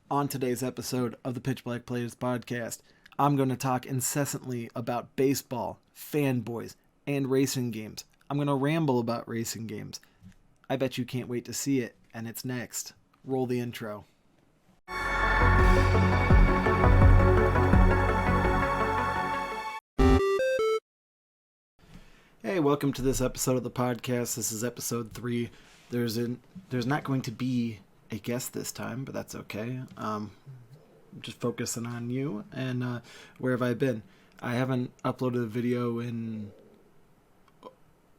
On today's episode of the Pitch Black Players podcast, I'm going to talk incessantly about baseball, fanboys, and racing games. I'm going to ramble about racing games. I bet you can't wait to see it, and it's next. Roll the intro. Hey, welcome to this episode of the podcast. This is episode 3. There's not going to be a guest this time, but that's okay. Just focusing on you and where have I been? I haven't uploaded a video in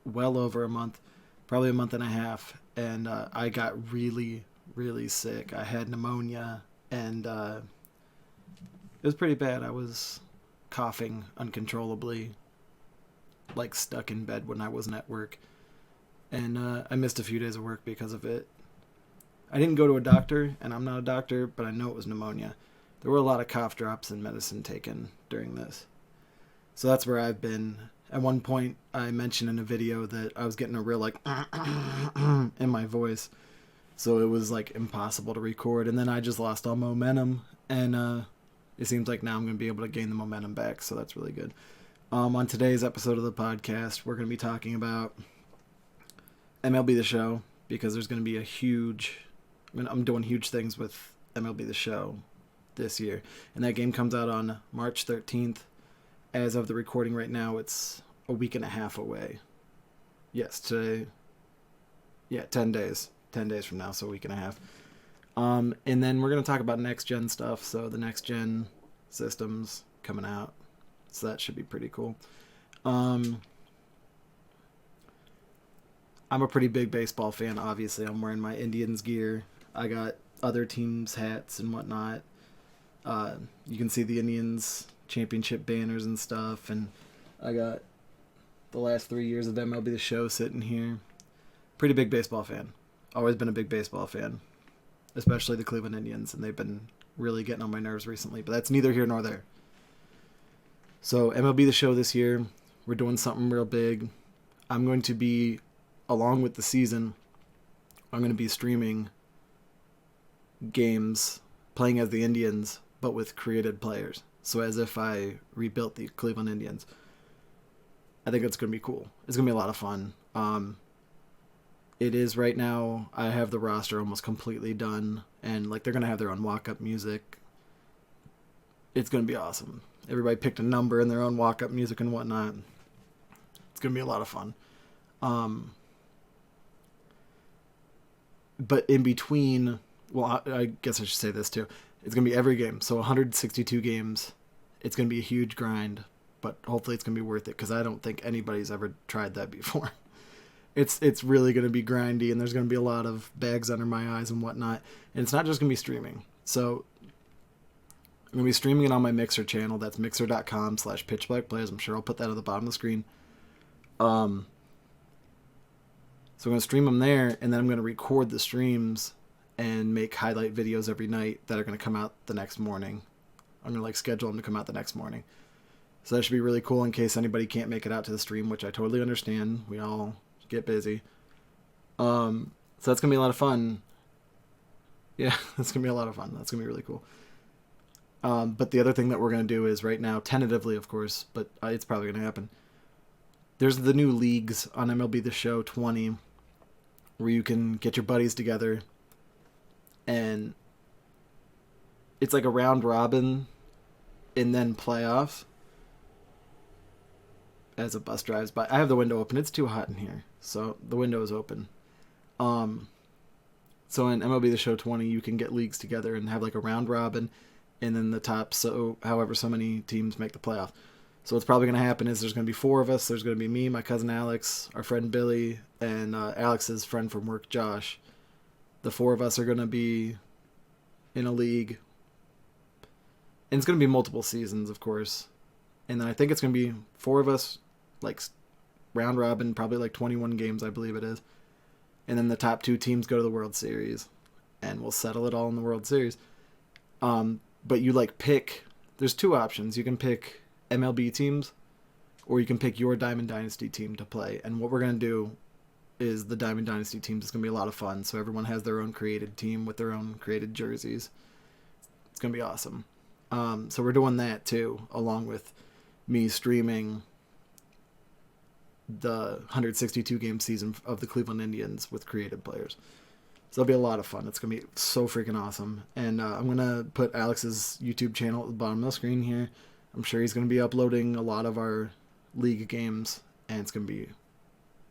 well over a month, probably a month and a half, and I got really, really sick. I had pneumonia, and it was pretty bad. I was coughing uncontrollably, like stuck in bed when I wasn't at work, and I missed a few days of work because of it. I didn't go to a doctor, and I'm not a doctor, but I know it was pneumonia. There were a lot of cough drops and medicine taken during this. So that's where I've been. At one point, I mentioned in a video that I was getting a real, in my voice. So it was, impossible to record. And then I just lost all momentum. And it seems like now I'm going to be able to gain the momentum back. So that's really good. On today's episode of the podcast, we're going to be talking about MLB The Show. Because there's going to be I'm doing huge things with MLB The Show this year. And that game comes out on March 13th. As of the recording right now, it's a week and a half away. Yes, today. Yeah, 10 days. 10 days from now, so a week and a half. And then we're going to talk about next-gen stuff. So the next-gen systems coming out. So that should be pretty cool. I'm a pretty big baseball fan, obviously. I'm wearing my Indians gear. I got other teams' hats and whatnot. You can see the Indians championship banners and stuff. And I got the last 3 years of MLB The Show sitting here. Pretty big baseball fan. Always been a big baseball fan. Especially the Cleveland Indians. And they've been really getting on my nerves recently. But that's neither here nor there. So MLB The Show this year. We're doing something real big. I'm going to be, along with the season, I'm going to be streaming games playing as the Indians, but with created players. So as if I rebuilt the Cleveland Indians. I think it's going to be cool. It's going to be a lot of fun. It is right now, I have the roster almost completely done. And they're going to have their own walk-up music. It's going to be awesome. Everybody picked a number in their own walk-up music and whatnot. It's going to be a lot of fun. But in between, well, I guess I should say this too. It's going to be every game. So 162 games. It's going to be a huge grind, but hopefully it's going to be worth it because I don't think anybody's ever tried that before. It's really going to be grindy, and there's going to be a lot of bags under my eyes and whatnot. And it's not just going to be streaming. So I'm going to be streaming it on my Mixer channel. That's mixer.com/pitchblackplayers. I'm sure I'll put that at the bottom of the screen. So I'm going to stream them there, and then I'm going to record the streams and make highlight videos every night that are going to come out the next morning. I'm going to schedule them to come out the next morning. So that should be really cool in case anybody can't make it out to the stream, which I totally understand. We all get busy. So that's going to be a lot of fun. Yeah, that's going to be a lot of fun. That's going to be really cool. But the other thing that we're going to do is right now, tentatively, of course, but it's probably going to happen. There's the new leagues on MLB The Show 20 where you can get your buddies together and it's like a round robin and then playoffs as a bus drives by. I have the window open. It's too hot in here, so the window is open. So in MLB The Show 20, you can get leagues together and have a round robin and then the top, so however so many teams make the playoff. So what's probably going to happen is there's going to be 4 of us. There's going to be me, my cousin Alex, our friend Billy, and Alex's friend from work, Josh. The 4 of us are going to be in a league. And it's going to be multiple seasons, of course. And then I think it's going to be 4 of us, round robin, probably 21 games, I believe it is. And then the top 2 teams go to the World Series. And we'll settle it all in the World Series. But you pick, there's 2 options. You can pick MLB teams, or you can pick your Diamond Dynasty team to play. And what we're going to do is the Diamond Dynasty teams. It's going to be a lot of fun. So everyone has their own created team with their own created jerseys. It's going to be awesome. So we're doing that too, along with me streaming the 162 game season of the Cleveland Indians with creative players. So it'll be a lot of fun. It's going to be so freaking awesome. And I'm going to put Alex's YouTube channel at the bottom of the screen here. I'm sure he's going to be uploading a lot of our league games, and it's going to be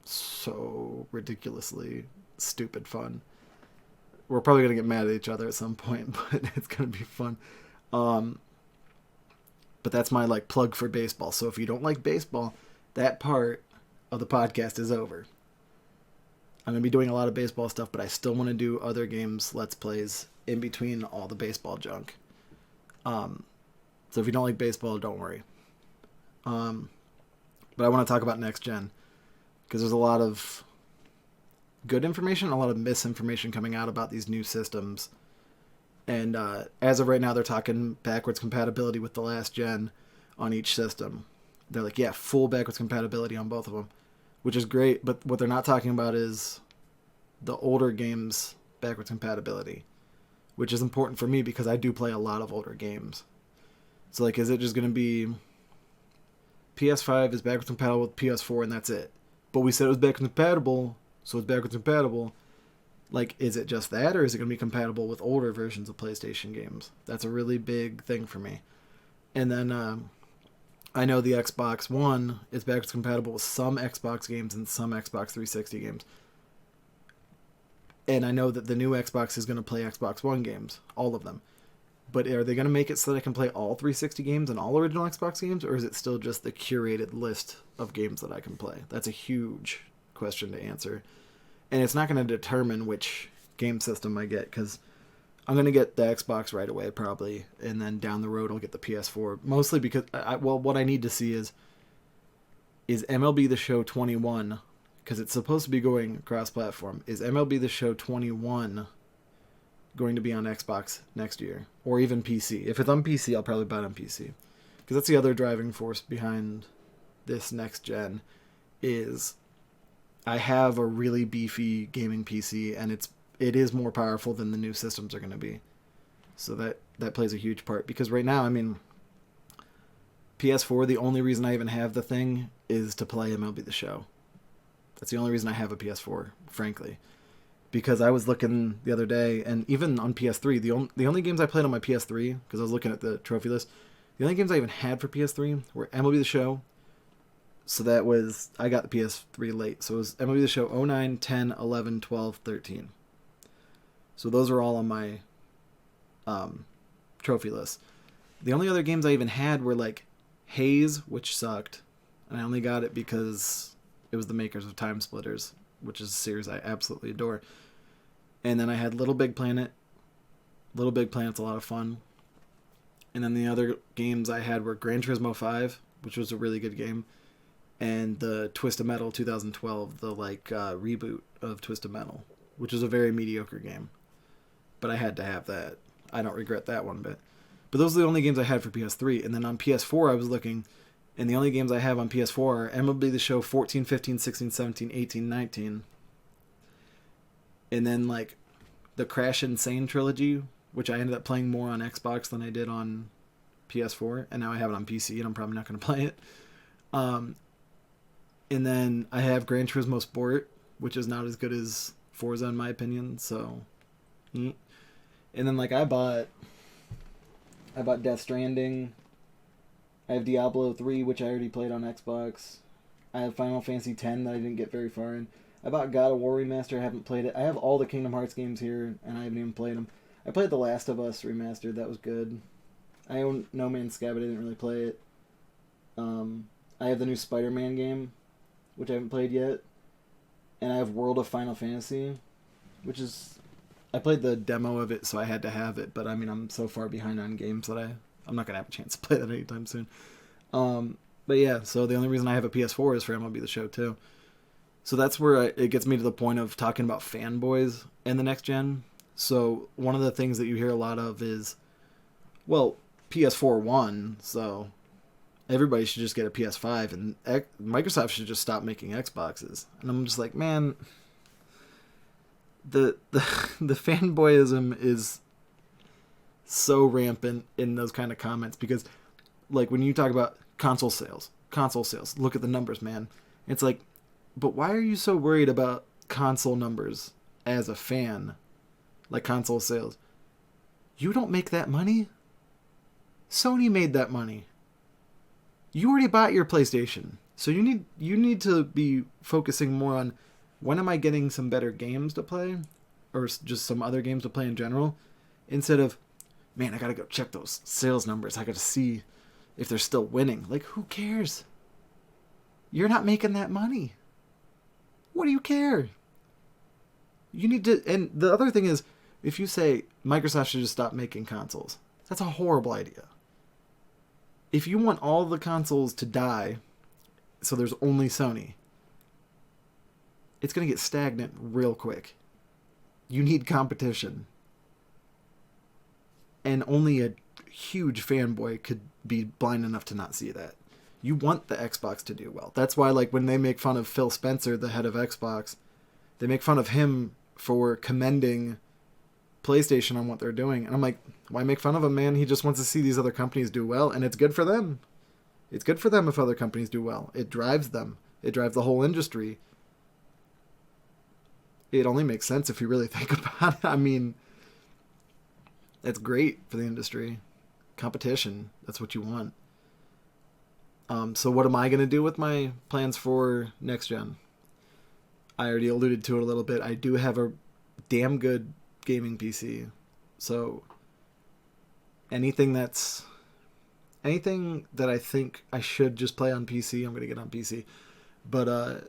so ridiculously stupid fun. We're probably going to get mad at each other at some point, but it's going to be fun. But that's my like plug for baseball. So if you don't like baseball, that part of the podcast is over. I'm going to be doing a lot of baseball stuff, but I still want to do other games, Let's Plays, in between all the baseball junk. So if you don't like baseball, don't worry. But I want to talk about next gen, because there's a lot of good information, a lot of misinformation coming out about these new systems. And as of right now, they're talking backwards compatibility with the last gen on each system. They're like, yeah, full backwards compatibility on both of them, which is great. But what they're not talking about is the older games backwards compatibility, which is important for me because I do play a lot of older games. So like, is it just going to be PS5 is backwards compatible with PS4 and that's it? But we said it was backwards compatible, so it's backwards compatible. Like, is it just that, or is it going to be compatible with older versions of PlayStation games? That's a really big thing for me. And then I know the Xbox One is backwards compatible with some Xbox games and some Xbox 360 games. And I know that the new Xbox is going to play Xbox One games, all of them. But are they going to make it so that I can play all 360 games and all original Xbox games, or is it still just the curated list of games that I can play? That's a huge question to answer. And it's not going to determine which game system I get, because I'm going to get the Xbox right away, probably, and then down the road I'll get the PS4. Mostly because, what I need to see is MLB The Show 21, because it's supposed to be going cross-platform. Is MLB The Show 21 going to be on Xbox next year, or even PC? If it's on PC, I'll probably buy it on PC, because that's the other driving force behind this next gen. Is I have a really beefy gaming PC, and it is more powerful than the new systems are going to be. So that plays a huge part, because right now, I mean, PS4, the only reason I even have the thing is to play MLB The Show. That's the only reason I have a PS4, frankly. Because I was looking the other day, and even on PS3, the only games I played on my PS3, because I was looking at the trophy list, the only games I even had for PS3 were MLB The Show. So that was, I got the PS3 late. So it was MLB The Show 09, 10, 11, 12, 13. So those are all on my trophy list. The only other games I even had were like Haze, which sucked. And I only got it because it was the makers of Time Splitters, which is a series I absolutely adore. And then I had Little Big Planet. Little Big Planet's a lot of fun. And then the other games I had were Gran Turismo 5, which was a really good game, and the Twisted Metal 2012, the reboot of Twisted Metal, which was a very mediocre game. But I had to have that. I don't regret that one bit. But those are the only games I had for PS3. And then on PS4, I was looking, and the only games I have on PS4 are MLB The Show 14, 15, 16, 17, 18, 19. And then, like, the Crash Insane trilogy, which I ended up playing more on Xbox than I did on PS4. And now I have it on PC, and I'm probably not going to play it. And then I have Gran Turismo Sport, which is not as good as Forza in my opinion. So, and then like I bought Death Stranding. I have Diablo 3, which I already played on Xbox. I have Final Fantasy X that I didn't get very far in. I bought God of War Remaster. I haven't played it. I have all the Kingdom Hearts games here, and I haven't even played them. I played The Last of Us Remastered. That was good. I own No Man's Sky, but I didn't really play it. I have the new Spider-Man game, which I haven't played yet. And I have World of Final Fantasy, which is... I played the demo of it, so I had to have it. But, I mean, I'm so far behind on games that I'm not going to have a chance to play that anytime soon. But, yeah, so the only reason I have a PS4 is for MLB The Show, too. So that's where it gets me to the point of talking about fanboys in the next gen. So one of the things that you hear a lot of is, well, PS4 won, so... everybody should just get a PS5, and Microsoft should just stop making Xboxes. And I'm just like, man, the fanboyism is so rampant in those kind of comments because, like, when you talk about console sales, look at the numbers, man. It's like, but why are you so worried about console numbers as a fan? Like console sales. You don't make that money. Sony made that money. You already bought your PlayStation. So you need to be focusing more on when am I getting some better games to play or just some other games to play in general instead of, man, I got to go check those sales numbers. I got to see if they're still winning. Like, who cares? You're not making that money. What do you care? You need to, and the other thing is, if you say Microsoft should just stop making consoles, that's a horrible idea. If you want all the consoles to die, so there's only Sony, it's going to get stagnant real quick. You need competition. And only a huge fanboy could be blind enough to not see that. You want the Xbox to do well. That's why, like, when they make fun of Phil Spencer, the head of Xbox, they make fun of him for commending PlayStation on what they're doing. And I'm like, why make fun of him, man? He just wants to see these other companies do well, and it's good for them. It's good for them if other companies do well. It drives them. It drives the whole industry. It only makes sense if you really think about it. I mean, it's great for the industry. Competition. That's what you want. So what am I going to do with my plans for next gen? I already alluded to it a little bit. I do have a damn good gaming PC. So anything that I think I should just play on PC, I'm going to get on PC. But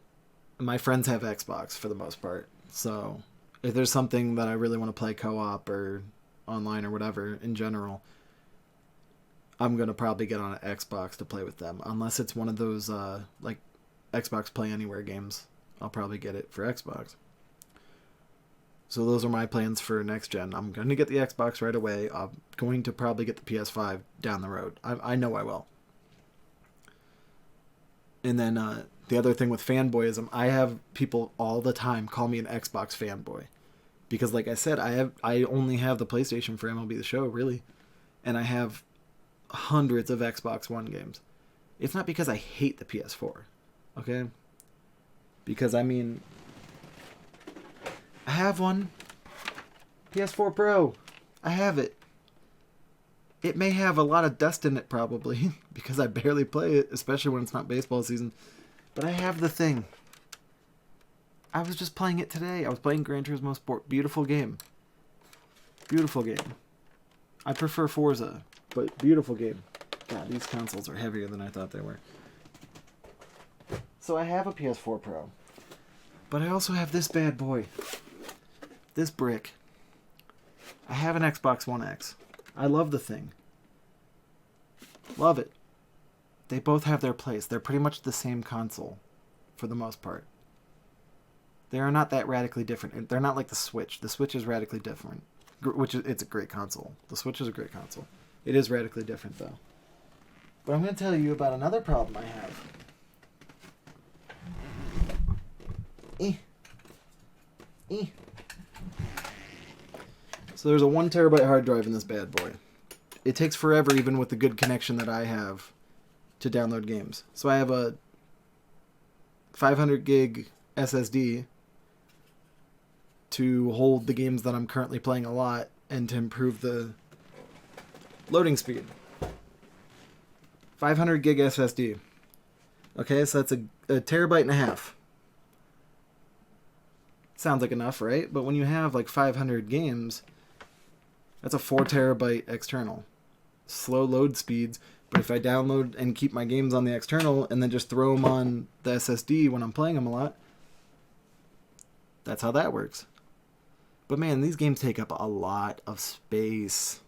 my friends have Xbox for the most part. So if there's something that I really want to play co-op or online or whatever in general, I'm going to probably get on an Xbox to play with them. Unless it's one of those like Xbox Play Anywhere games. I'll probably get it for Xbox. So those are my plans for next gen. I'm going to get the Xbox right away. I'm going to probably get the PS5 down the road. I know I will. And then the other thing with fanboyism, I have people all the time call me an Xbox fanboy. Because like I said, I only have the PlayStation for MLB The Show, really. And I have hundreds of Xbox One games. It's not because I hate the PS4, okay? Because, I mean, I have one. PS4 Pro. I have it. It may have a lot of dust in it, probably, because I barely play it, especially when it's not baseball season. But I have the thing. I was just playing it today. I was playing Gran Turismo Sport. Beautiful game. Beautiful game. I prefer Forza, but beautiful game. God, these consoles are heavier than I thought they were. So I have a PS4 Pro. But I also have this bad boy. This brick. I have an Xbox One X. I love the thing. Love it. They both have their place. They're pretty much the same console, for the most part. They are not that radically different. They're not like the Switch. The Switch is radically different. It's a great console. The Switch is a great console. It is radically different, though. But I'm going to tell you about another problem I have. So there's a 1 terabyte hard drive in this bad boy. It takes forever, even with the good connection that I have, to download games. So I have a 500 gig SSD to hold the games that I'm currently playing a lot and to improve the loading speed. 500 gig SSD. Okay, so that's a terabyte and a half. Sounds like enough, right? But when you have like 500 games, that's a 4 terabyte external. Slow load speeds, but if I download and keep my games on the external and then just throw them on the SSD when I'm playing them a lot, that's how that works. But man, these games take up a lot of space.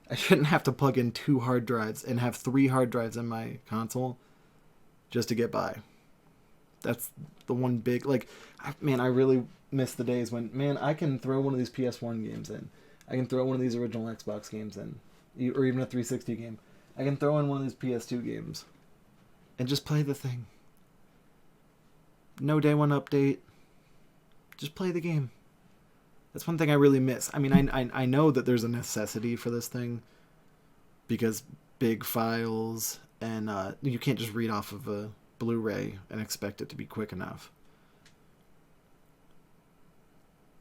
I shouldn't have to plug in 2 hard drives and have 3 hard drives in my console just to get by. That's the one big, like, I really miss the days when, man, I can throw one of these PS1 games in. I can throw one of these original Xbox games in. Or even a 360 game. I can throw in one of these PS2 games. And just play the thing. No day one update. Just play the game. That's one thing I really miss. I mean, I know that there's a necessity for this thing because big files and you can't just read off of a Blu-ray and expect it to be quick enough.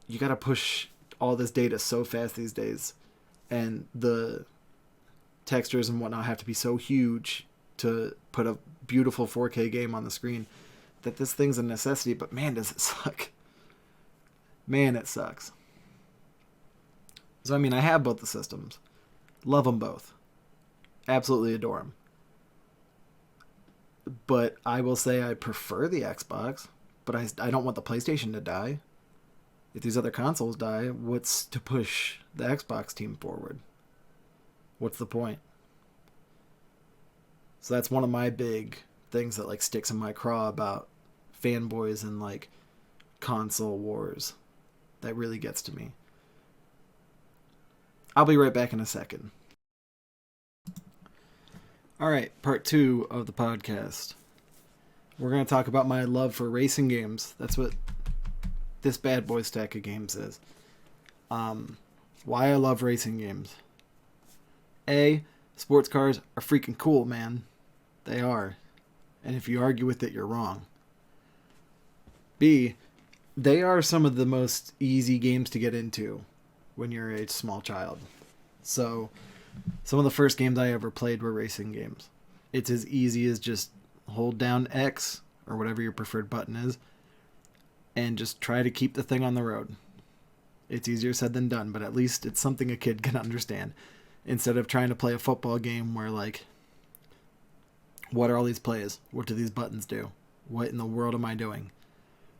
You got to push all this data so fast these days, and the textures and whatnot have to be so huge to put a beautiful 4K game on the screen that this thing's a necessity. But man, does it suck. Man, it sucks. So I mean, I have both the systems. Love them both. Absolutely adore them. But I will say I prefer the Xbox, but I don't want the PlayStation to die. If these other consoles die, what's to push the Xbox team forward? What's the point? So that's one of my big things that like sticks in my craw about fanboys and like console wars. That really gets to me. I'll be right back in a second. Alright, part 2 of the podcast. We're going to talk about my love for racing games. That's what this bad boy stack of games is. Why I love racing games. A, sports cars are freaking cool, man. They are. And if you argue with it, you're wrong. B, they are some of the most easy games to get into when you're a small child. So, some of the first games I ever played were racing games. It's as easy as just hold down X, or whatever your preferred button is, and just try to keep the thing on the road. It's easier said than done, but at least it's something a kid can understand. Instead of trying to play a football game where, like, what are all these plays? What do these buttons do? What in the world am I doing?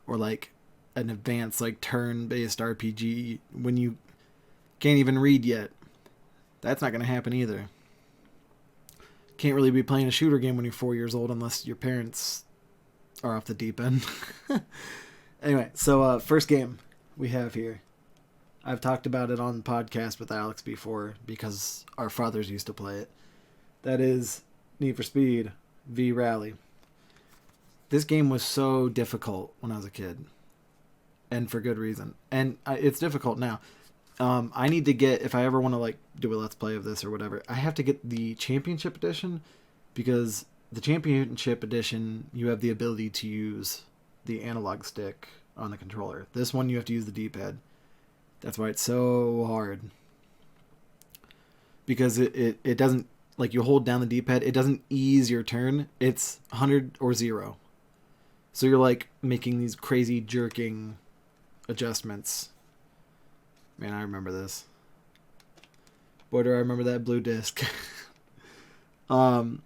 Or, like, an advanced, like, turn-based RPG when you can't even read yet. That's not going to happen either. Can't really be playing a shooter game when you're 4 years old unless your parents are off the deep end. Anyway, so first game we have here. I've talked about it on the podcast with Alex before because our fathers used to play it. That is Need for Speed v Rally. This game was so difficult when I was a kid. And for good reason. And it's difficult now. I need to get, if I ever want to like do a let's play of this or whatever, I have to get the championship edition, because the championship edition, you have the ability to use the analog stick on the controller. This one, you have to use the D-pad. That's why it's so hard. Because it doesn't, like, you hold down the D-pad, it doesn't ease your turn. It's 100 or 0. So you're like making these crazy jerking adjustments. Man, I remember this. Boy, do I remember that blue disc. The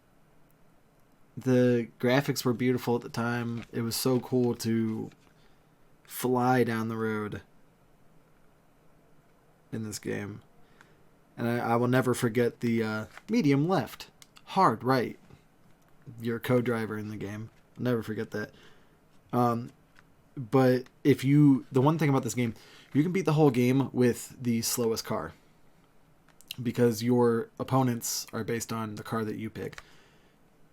graphics were beautiful at the time. It was so cool to fly down the road in this game. And I will never forget the medium left, hard right. You're a co-driver in the game. I'll never forget that. But the one thing about this game, you can beat the whole game with the slowest car, because your opponents are based on the car that you pick,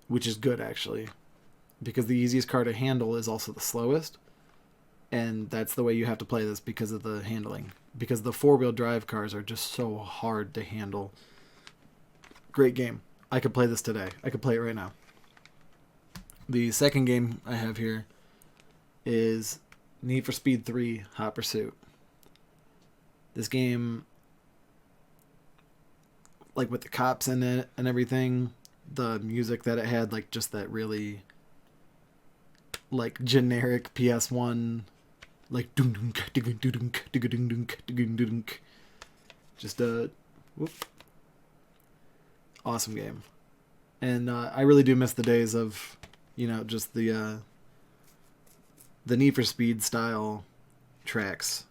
which is good actually, because the easiest car to handle is also the slowest, and that's the way you have to play this because of the handling, because the four-wheel drive cars are just so hard to handle. Great game. I could play this today. I could play it right now. The second game I have here is Need for Speed 3 Hot Pursuit. This game, like with the cops in it and everything, the music that it had, like just that really like generic PS1, like just a awesome game. And I really do miss the days of, just the Need for Speed style tracks.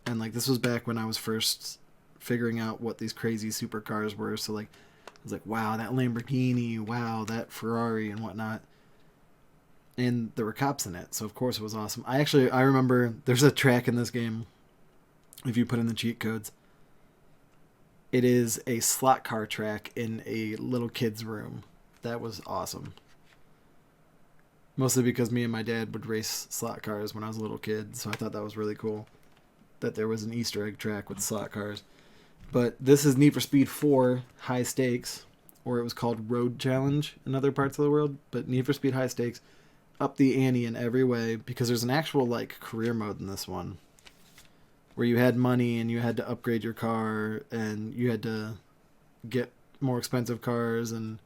And like this was back when I was first figuring out what these crazy supercars were. So like I was like, wow, that Lamborghini, wow, that Ferrari and whatnot. And there were cops in it, so of course it was awesome. I remember there's a track in this game, if you put in the cheat codes. It is a slot car track in a little kid's room. That was awesome. Mostly because me and my dad would race slot cars when I was a little kid, so I thought that was really cool. that there was an Easter egg track with slot cars. But this is Need for Speed 4 High Stakes, or it was called Road Challenge in other parts of the world. But Need for Speed High Stakes, up the ante in every way, because there's an actual like career mode in this one, where you had money and you had to upgrade your car and you had to get more expensive cars and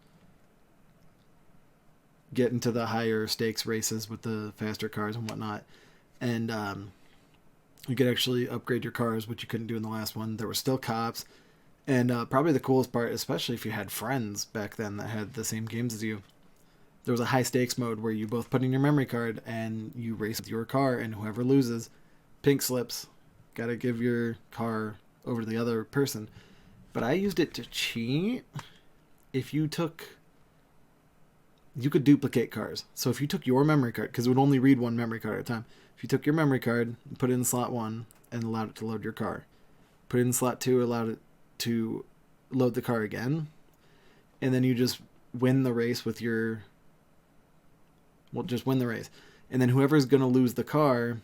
get into the higher stakes races with the faster cars and whatnot. And you could actually upgrade your cars, which you couldn't do in the last one. There were still cops. And probably the coolest part, especially if you had friends back then that had the same games as you, there was a high stakes mode where you both put in your memory card and you race with your car, and whoever loses, pink slips. Got to give your car over to the other person. But I used it to cheat. If you could duplicate cars. So if you took your memory card, because it would only read one memory card at a time. If you took your memory card, put it in slot 1, and allowed it to load your car. Put it in slot 2, allowed it to load the car again. And then you just win the race with your... Well, just win the race. And then whoever's going to lose the car...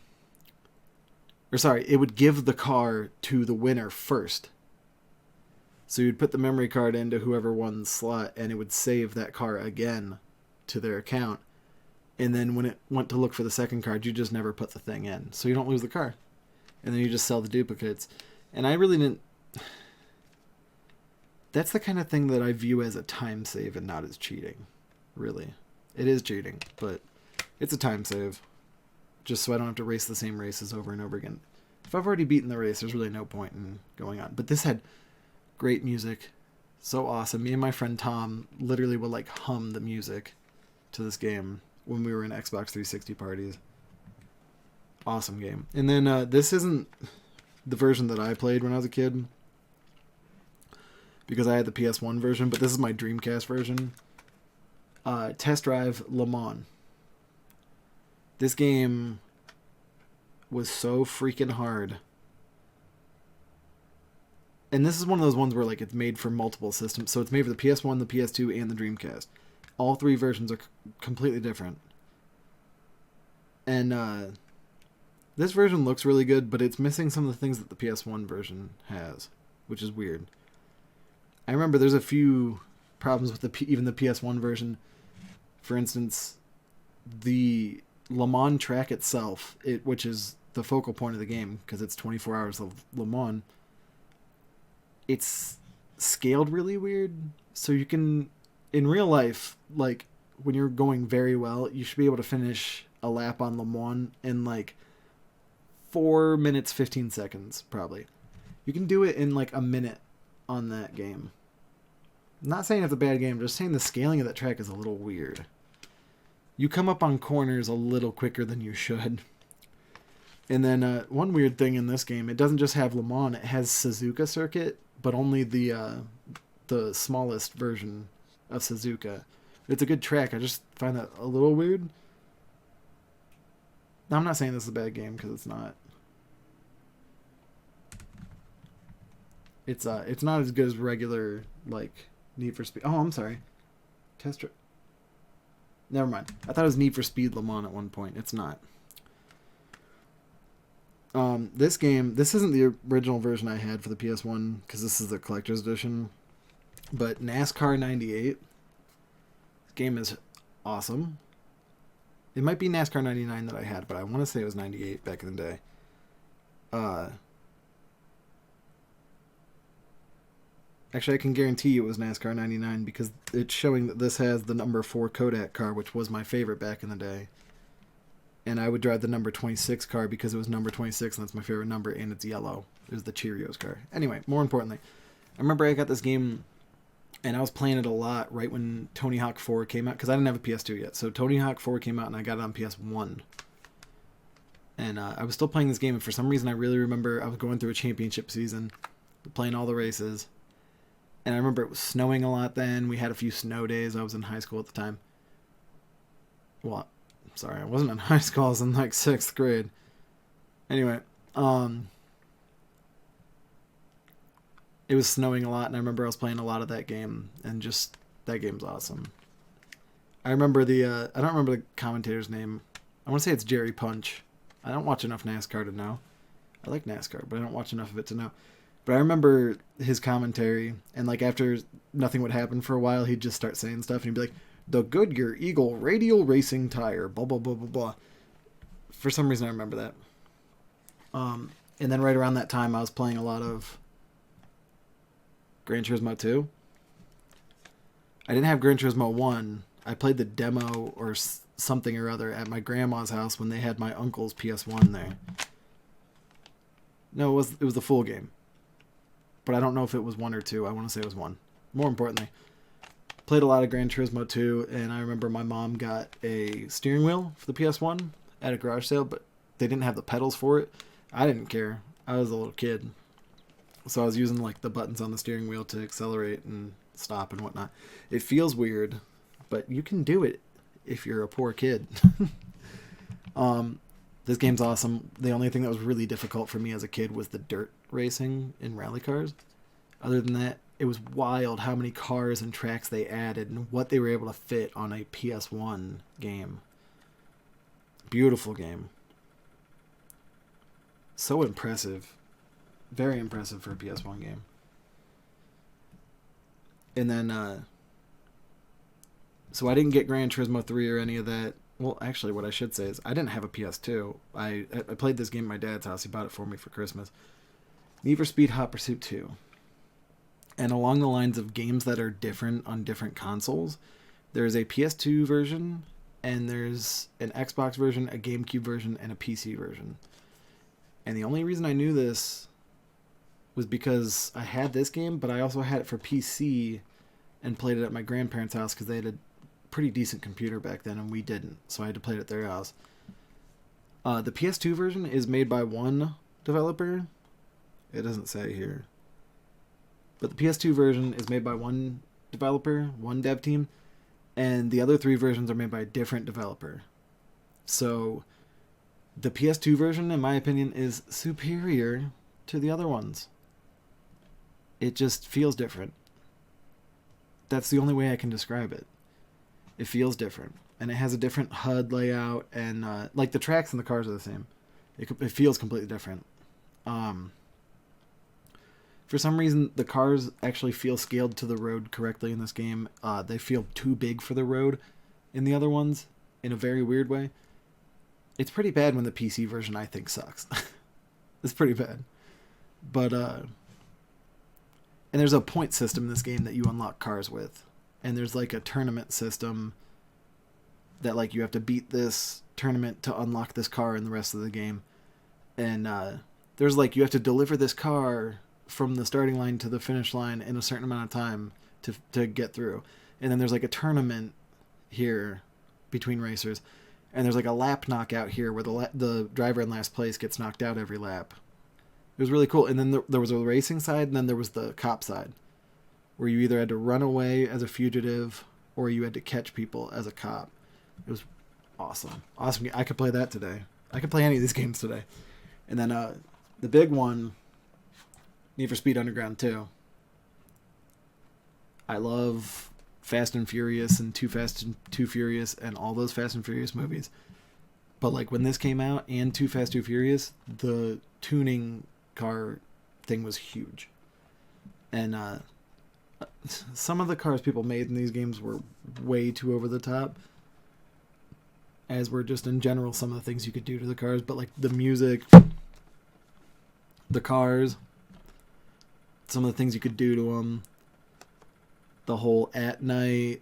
Or sorry, it would give the car to the winner first. So you'd put the memory card into whoever won the slot, and it would save that car again to their account. And then when it went to look for the second card, you just never put the thing in. So you don't lose the car. And then you just sell the duplicates. And I really didn't... That's the kind of thing that I view as a time save and not as cheating. Really. It is cheating, but it's a time save. Just so I don't have to race the same races over and over again. If I've already beaten the race, there's really no point in going on. But this had great music. So awesome. Me and my friend Tom literally would like hum the music to this game when we were in Xbox 360 parties. Awesome game. And then this isn't the version that I played when I was a kid, because I had the PS1 version, but this is my Dreamcast version. Test Drive Le Mans. This game was so freaking hard. And this is one of those ones where like it's made for multiple systems. So it's made for the PS1, the PS2, and the Dreamcast. All three versions are completely different. And this version looks really good, but it's missing some of the things that the PS1 version has, which is weird. I remember there's a few problems with even the PS1 version. For instance, the Le Mans track itself, which is the focal point of the game, because it's 24 hours of Le Mans, it's scaled really weird. So you can, in real life, like when you're going very well, you should be able to finish a lap on Le Mans in like 4 minutes 15 seconds probably. You can do it in like a minute on that game. I'm not saying it's a bad game, just saying the scaling of that track is a little weird. You come up on corners a little quicker than you should. And then one weird thing in this game, it doesn't just have Le Mans, it has Suzuka Circuit, but only the smallest version of Suzuka. It's a good track, I just find that a little weird. Now, I'm not saying this is a bad game, because it's not. It's not as good as regular, like, Need for Speed. Oh, I'm sorry. Never mind. I thought it was Need for Speed Le Mans at one point. It's not. This game, this isn't the original version I had for the PS1, because this is the collector's edition. But NASCAR 98. This game is awesome. It might be NASCAR 99 that I had, but I want to say it was 98 back in the day. Actually, I can guarantee you it was NASCAR 99 because it's showing that this has the number 4 Kodak car, which was my favorite back in the day. And I would drive the number 26 car because it was number 26 and that's my favorite number, and it's yellow. It was the Cheerios car. Anyway, more importantly, I remember I got this game and I was playing it a lot right when Tony Hawk 4 came out, because I didn't have a PS2 yet. So Tony Hawk 4 came out and I got it on PS1. And I was still playing this game, and for some reason I really remember I was going through a championship season, playing all the races. And I remember it was snowing a lot then. We had a few snow days. I was in high school at the time. Well, sorry, I wasn't in high school. I was in like 6th grade. Anyway, it was snowing a lot, and I remember I was playing a lot of that game, and just, that game's awesome. I remember I don't remember the commentator's name. I want to say it's Jerry Punch. I don't watch enough NASCAR to know. I like NASCAR, but I don't watch enough of it to know. But I remember his commentary, and like after nothing would happen for a while, he'd just start saying stuff, and he'd be like, "The Goodyear Eagle Radial Racing Tire," blah blah blah blah blah. For some reason, I remember that. And then right around that time, I was playing a lot of Gran Turismo 2. I didn't have Gran Turismo 1. I played the demo or something or other at my grandma's house when they had my uncle's PS1 there. No, it was the full game. But I don't know if it was 1 or 2. I want to say it was 1. More importantly, played a lot of Gran Turismo 2, and I remember my mom got a steering wheel for the PS1 at a garage sale, but they didn't have the pedals for it. I didn't care. I was a little kid. So I was using like the buttons on the steering wheel to accelerate and stop and whatnot. It feels weird, but you can do it if you're a poor kid. This game's awesome. The only thing that was really difficult for me as a kid was the dirt racing in rally cars. Other than that, it was wild how many cars and tracks they added and what they were able to fit on a PS1 game. Beautiful game. So impressive. Very impressive for a PS1 game. And then, so I didn't get Gran Turismo 3 or any of that. Well, actually, what I should say is I didn't have a PS2. I played this game at my dad's house. He bought it for me for Christmas. Need for Speed Hot Pursuit 2. And along the lines of games that are different on different consoles, there's a PS2 version, and there's an Xbox version, a GameCube version, and a PC version. And the only reason I knew this was because I had this game, but I also had it for PC and played it at my grandparents' house because they had a pretty decent computer back then, and we didn't. So I had to play it at their house. The PS2 version is made by one developer. It doesn't say here. But the PS2 version is made by one developer, one dev team, and the other 3 versions are made by a different developer. So the PS2 version, in my opinion, is superior to the other ones. It just feels different. That's the only way I can describe it. It feels different. And it has a different HUD layout, and like the tracks and the cars are the same. It feels completely different. For some reason, the cars actually feel scaled to the road correctly in this game. They feel too big for the road in the other ones, in a very weird way. It's pretty bad when the PC version, I think, sucks. It's pretty bad. But, and there's a point system in this game that you unlock cars with. And there's like a tournament system that like you have to beat this tournament to unlock this car in the rest of the game. And there's like you have to deliver this car from the starting line to the finish line in a certain amount of time to get through. And then there's like a tournament here between racers. And there's like a lap knockout here where the driver in last place gets knocked out every lap. It was really cool. And then there was a racing side, and then there was the cop side, where you either had to run away as a fugitive or you had to catch people as a cop. It was awesome. Awesome. I could play that today. I could play any of these games today. And then the big one, Need for Speed Underground 2. I love Fast and Furious and Too Fast and Too Furious and all those Fast and Furious movies. But like when this came out and Too Fast, Too Furious, the tuning car thing was huge. And some of the cars people made in these games were way too over the top, as were just in general some of the things you could do to the cars. But like the music, the cars, some of the things you could do to them, the whole at night,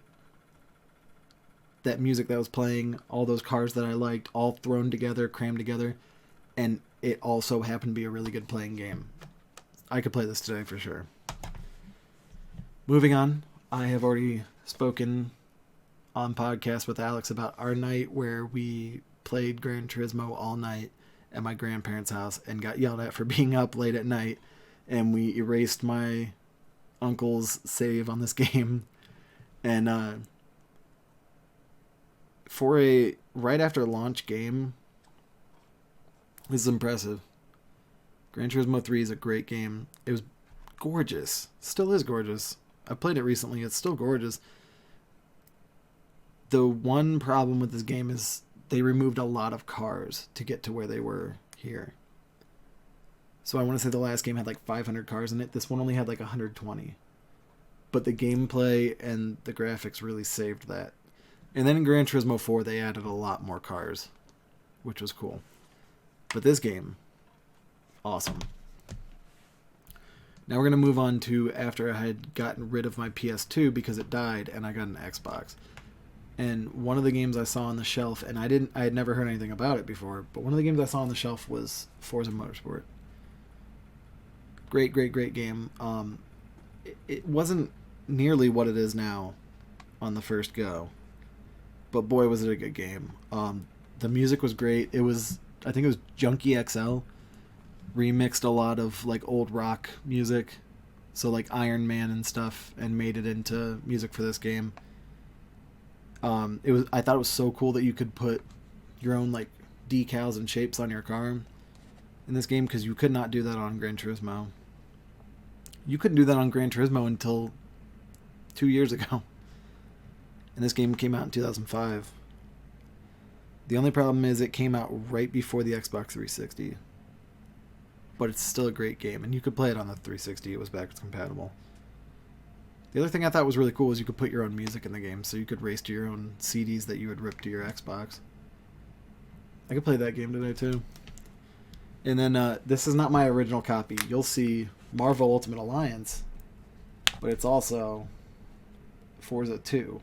that music that was playing, all those cars that I liked, all thrown together, crammed together, and it also happened to be a really good playing game. I could play this today for sure. Moving on, I have already spoken on podcast with Alex about our night where we played Gran Turismo all night at my grandparents' house and got yelled at for being up late at night, and we erased my uncle's save on this game. And for a right after launch game, this is impressive. Gran Turismo 3 is a great game. It was gorgeous. Still is gorgeous. I played it recently. It's still gorgeous. The one problem with this game is they removed a lot of cars to get to where they were here. So I want to say the last game had like 500 cars in it. This one only had like 120. But the gameplay and the graphics really saved that. And then in Gran Turismo 4, they added a lot more cars, which was cool. But this game, awesome. Now we're going to move on to after I had gotten rid of my PS2 because it died and I got an Xbox. And one of the games I saw on the shelf, and I had never heard anything about it before, but one of the games I saw on the shelf was Forza Motorsport. Great, great, great game. It wasn't nearly what it is now on the first go, but boy was it a good game. The music was great. I think it was Junkie XL remixed a lot of like old rock music, so like Iron Man and stuff, and made it into music for this game. I thought it was so cool that you could put your own like decals and shapes on your car in this game, because you could not do that on Gran Turismo. You couldn't do that on Gran Turismo until 2 years ago. And this game came out in 2005. The only problem is it came out right before the Xbox 360. But it's still a great game, and you could play it on the 360. It was backwards compatible. The other thing I thought was really cool was you could put your own music in the game, so you could race to your own CDs that you would rip to your Xbox. I could play that game today too. And then this is not my original copy. You'll see Marvel Ultimate Alliance, but it's also Forza 2.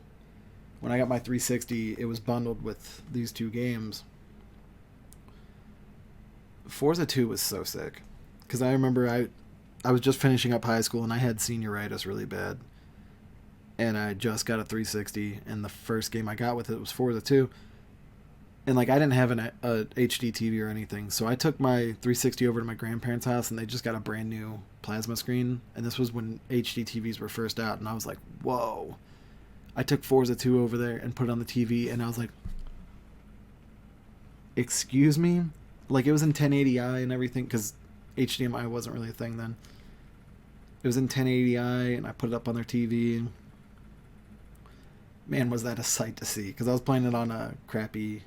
When I got my 360, it was bundled with these two games. Forza 2 was so sick, because I remember I was just finishing up high school and I had senioritis really bad, and I just got a 360, and the first game I got with it was Forza 2. And like I didn't have a HD TV or anything, so I took my 360 over to my grandparents' house, and they just got a brand new plasma screen. And this was when HD TVs were first out, and I was like, whoa. I took Forza 2 over there and put it on the TV, and I was like, excuse me? Like, it was in 1080i and everything, because HDMI wasn't really a thing then. It was in 1080i, and I put it up on their TV. Man, was that a sight to see, because I was playing it on a crappy,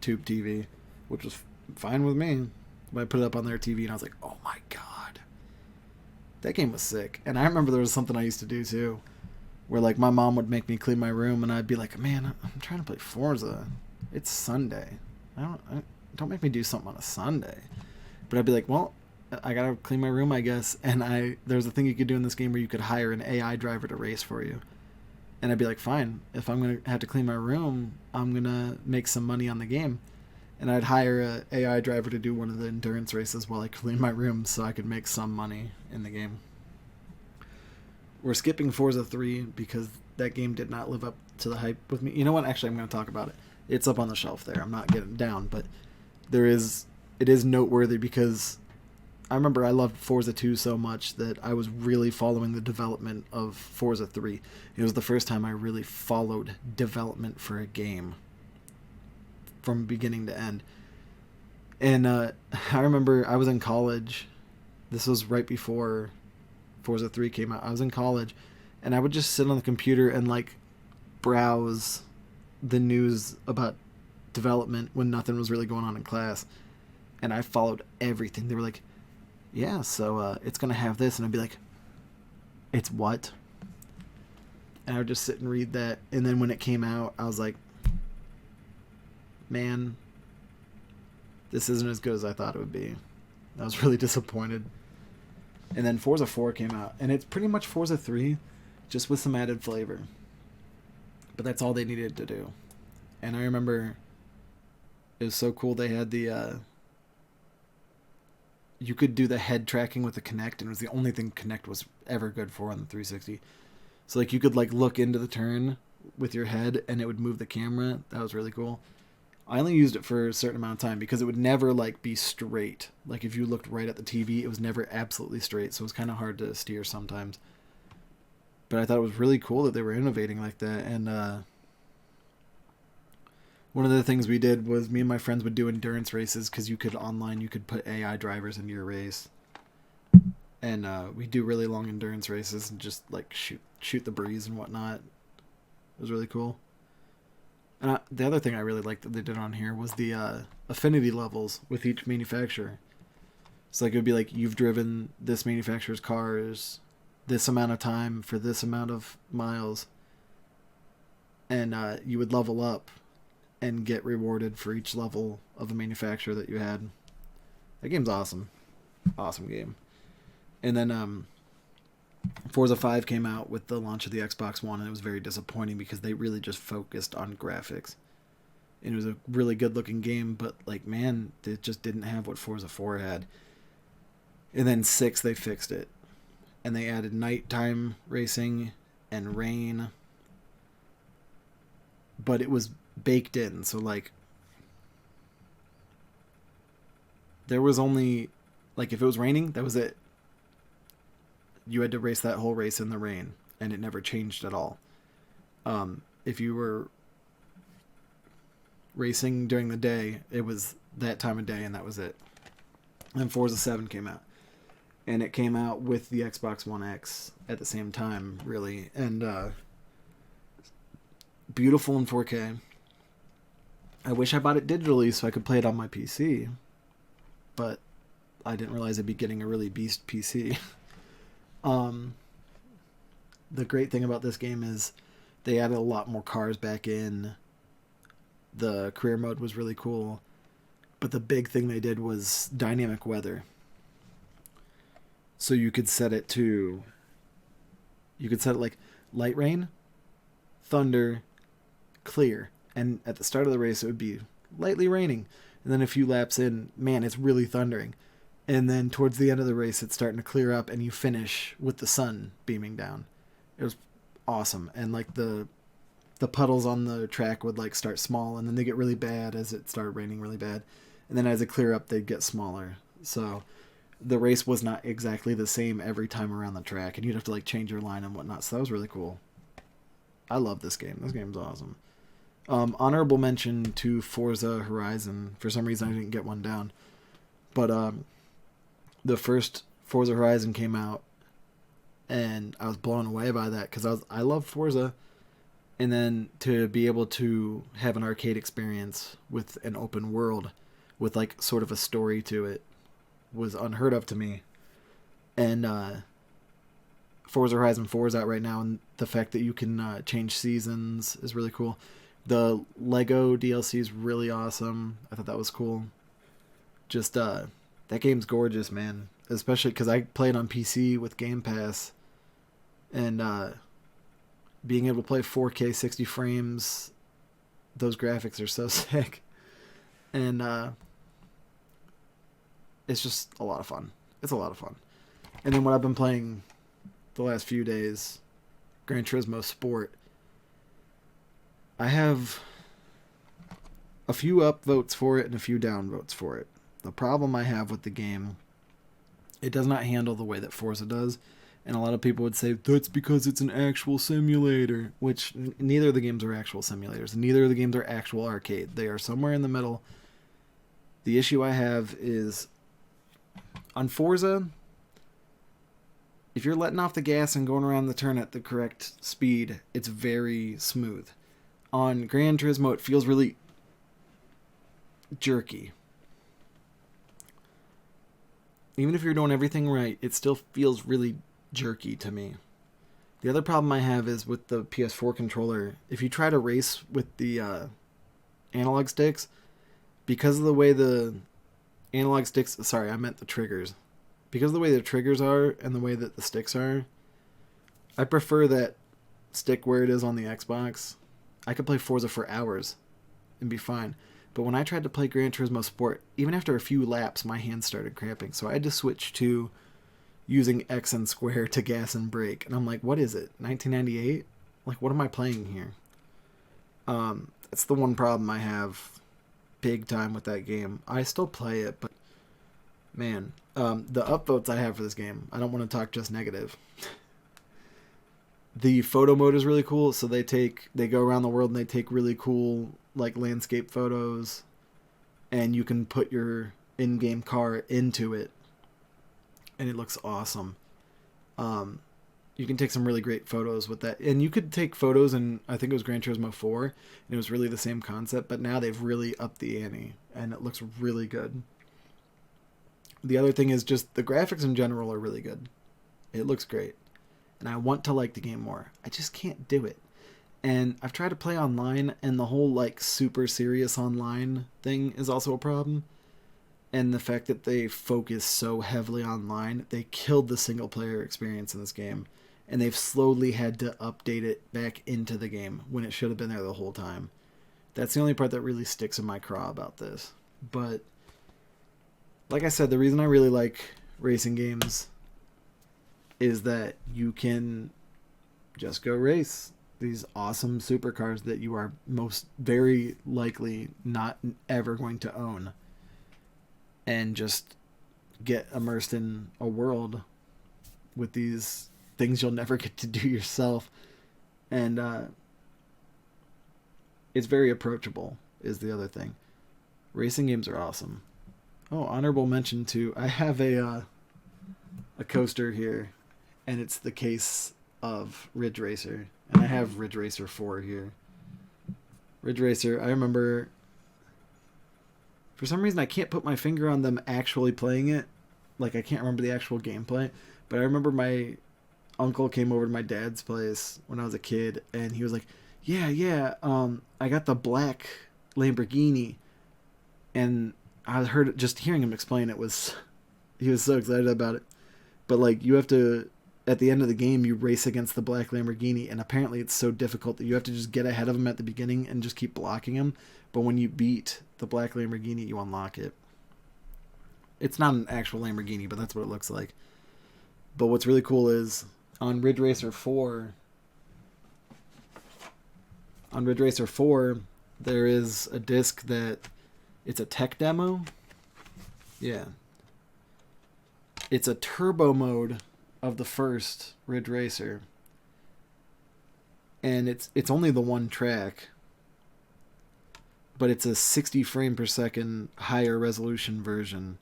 tube TV, which was fine with me. But I put it up on their TV, and I was like, oh my god. That game was sick. And I remember there was something I used to do, too, where, like, my mom would make me clean my room, and I'd be like, man, I'm trying to play Forza. It's Sunday. Don't make me do something on a Sunday. But I'd be like, well, I gotta clean my room, I guess. And there's a thing you could do in this game where you could hire an AI driver to race for you. And I'd be like, fine, if I'm going to have to clean my room, I'm going to make some money on the game. And I'd hire an AI driver to do one of the endurance races while I clean my room so I could make some money in the game. We're skipping Forza 3 because that game did not live up to the hype with me. You know what? Actually, I'm going to talk about it. It's up on the shelf there. I'm not getting it down, but it is noteworthy because I remember I loved Forza 2 so much that I was really following the development of Forza 3. It was the first time I really followed development for a game from beginning to end. And I remember I was in college. This was right before Forza 3 came out. I was in college, and I would just sit on the computer and like browse the news about development when nothing was really going on in class. And I followed everything. They were like, yeah, so it's going to have this. And I'd be like, it's what? And I would just sit and read that. And then when it came out, I was like, man, this isn't as good as I thought it would be. I was really disappointed. And then Forza 4 came out. And it's pretty much Forza 3, just with some added flavor. But that's all they needed to do. And I remember it was so cool. They had the... you could do the head tracking with the Kinect, and it was the only thing Kinect was ever good for on the 360. So like you could like look into the turn with your head, and it would move the camera. That was really cool. I only used it for a certain amount of time because it would never like be straight. Like if you looked right at the TV, it was never absolutely straight, so it was kind of hard to steer sometimes. But I thought it was really cool that they were innovating like that. And one of the things we did was me and my friends would do endurance races because you could put AI drivers into your race. And we do really long endurance races and just like shoot the breeze and whatnot. It was really cool. And the other thing I really liked that they did on here was the affinity levels with each manufacturer. So like it would be like you've driven this manufacturer's cars this amount of time for this amount of miles, and you would level up and get rewarded for each level of a manufacturer that you had. That game's awesome. Awesome game. And then Forza 5 came out with the launch of the Xbox One, and it was very disappointing because they really just focused on graphics. And it was a really good looking game, but like, man, it just didn't have what Forza 4 had. And then 6, they fixed it. And they added nighttime racing and rain. But it was baked in, so like there was only, like, if it was raining, that was it. You had to race that whole race in the rain, and it never changed at all. If you were racing during the day, it was that time of day, and that was it. And Forza 7 came out, and it came out with the Xbox One X at the same time, really, and beautiful in 4K. I wish I bought it digitally so I could play it on my PC, but I didn't realize I'd be getting a really beast PC. The great thing about this game is they added a lot more cars back in. The career mode was really cool, but the big thing they did was dynamic weather. So you could set it like light rain, thunder, clear. And at the start of the race, it would be lightly raining. And then a few laps in, man, it's really thundering. And then towards the end of the race, it's starting to clear up, and you finish with the sun beaming down. It was awesome. And like the puddles on the track would like start small, and then they get really bad as it started raining really bad. And then as it clear up, they'd get smaller. So the race was not exactly the same every time around the track, and you'd have to like change your line and whatnot. So that was really cool. I love this game. This game's awesome. Honorable mention to Forza Horizon. For some reason, I didn't get one down. But the first Forza Horizon came out, and I was blown away by that because I love Forza. And then to be able to have an arcade experience with an open world with like sort of a story to it was unheard of to me. And Forza Horizon 4 is out right now, and the fact that you can change seasons is really cool. The Lego DLC is really awesome. I thought that was cool. Just, that game's gorgeous, man. Especially because I played on PC with Game Pass. And being able to play 4K 60 frames, those graphics are so sick. And it's just a lot of fun. It's a lot of fun. And then what I've been playing the last few days, Gran Turismo Sport. I have a few upvotes for it and a few downvotes for it. The problem I have with the game, it does not handle the way that Forza does. And a lot of people would say, that's because it's an actual simulator. Which, neither of the games are actual simulators. Neither of the games are actual arcade. They are somewhere in the middle. The issue I have is, on Forza, if you're letting off the gas and going around the turn at the correct speed, it's very smooth. On Gran Turismo, it feels really jerky. Even if you're doing everything right, it still feels really jerky to me. The other problem I have is with the PS4 controller. If you try to race with the analog sticks, because of the way the analog sticks... Sorry, I meant the triggers. Because of the way the triggers are and the way that the sticks are, I prefer that stick where it is on the Xbox. I could play Forza for hours and be fine. But when I tried to play Gran Turismo Sport, even after a few laps, my hands started cramping. So I had to switch to using X and square to gas and brake. And I'm like, what is it? 1998? Like, what am I playing here? That's the one problem I have big time with that game. I still play it, but man, the upvotes I have for this game, I don't want to talk just negative. The photo mode is really cool. So they go around the world and they take really cool like landscape photos, and you can put your in-game car into it, and it looks awesome. You can take some really great photos with that, and you could take photos in, I think it was Gran Turismo 4, and it was really the same concept, but now they've really upped the ante, and it looks really good. The other thing is just the graphics in general are really good. It looks great. And I want to like the game more. I just can't do it. And I've tried to play online, and the whole like super serious online thing is also a problem. And the fact that they focus so heavily online, they killed the single player experience in this game. And they've slowly had to update it back into the game when it should have been there the whole time. That's the only part that really sticks in my craw about this. But like I said, the reason I really like racing games is that you can just go race these awesome supercars that you are most very likely not ever going to own, and just get immersed in a world with these things you'll never get to do yourself. And it's very approachable is the other thing. Racing games are awesome. Oh, honorable mention too. I have a coaster here, and it's the case of Ridge Racer. And I have Ridge Racer 4 here. Ridge Racer, I remember... For some reason, I can't put my finger on them actually playing it. Like, I can't remember the actual gameplay. But I remember my uncle came over to my dad's place when I was a kid, and he was like, yeah, I got the black Lamborghini. And I heard, just hearing him explain it was... He was so excited about it. But, like, you have to... At the end of the game, you race against the black Lamborghini, and apparently it's so difficult that you have to just get ahead of him at the beginning and just keep blocking him. But when you beat the black Lamborghini, you unlock it. It's not an actual Lamborghini, but that's what it looks like. But what's really cool is on Ridge Racer 4, there is a disc that it's a tech demo. Yeah. It's a turbo mode of the first Ridge Racer. And it's only the one track, but it's a 60 frame per second higher resolution version.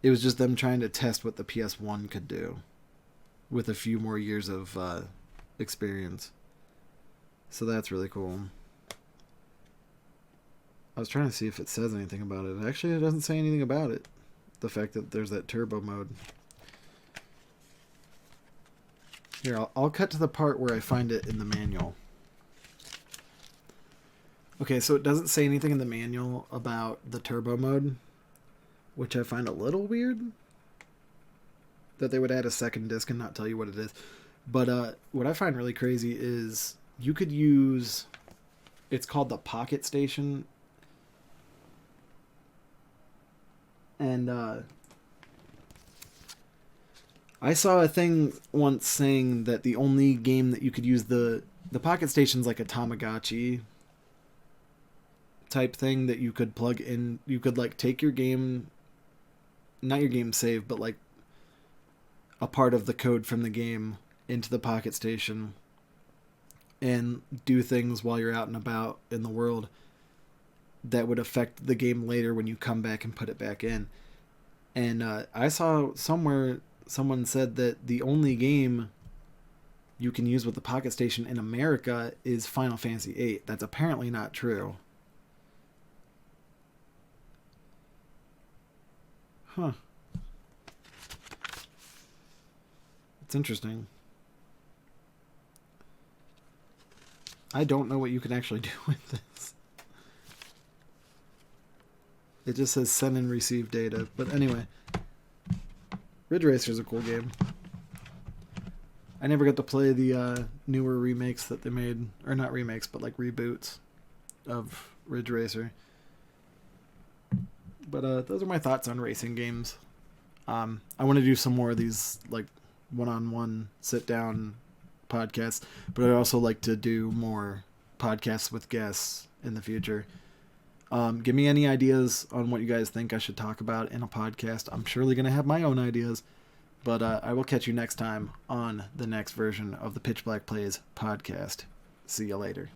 It was just them trying to test what the PS1 could do with a few more years of experience. So that's really cool. I was trying to see if it says anything about it. Actually, it doesn't say anything about it. The fact that there's that turbo mode. Here, I'll cut to the part where I find it in the manual. Okay, so it doesn't say anything in the manual about the turbo mode, which I find a little weird. That they would add a second disc and not tell you what it is. But what I find really crazy is you could use... It's called the Pocket Station. And I saw a thing once saying that the only game that you could use the Pocket Station's like a Tamagotchi type thing that you could plug in. You could like take your game, not your game save, but like a part of the code from the game into the Pocket Station and do things while you're out and about in the world that would affect the game later when you come back and put it back in. And I saw somewhere someone said that the only game you can use with the Pocket Station in America is Final Fantasy VIII. That's apparently not true. Huh. It's interesting. I don't know what you can actually do with this. It just says send and receive data. But anyway, Ridge Racer is a cool game. I never got to play the newer remakes that they made. Or not remakes, but like reboots of Ridge Racer. But those are my thoughts on racing games. I want to do some more of these like one-on-one sit-down podcasts. But I'd also like to do more podcasts with guests in the future. Give me any ideas on what you guys think I should talk about in a podcast. I'm surely going to have my own ideas, but I will catch you next time on the next version of the Pitch Black Plays podcast. See you later.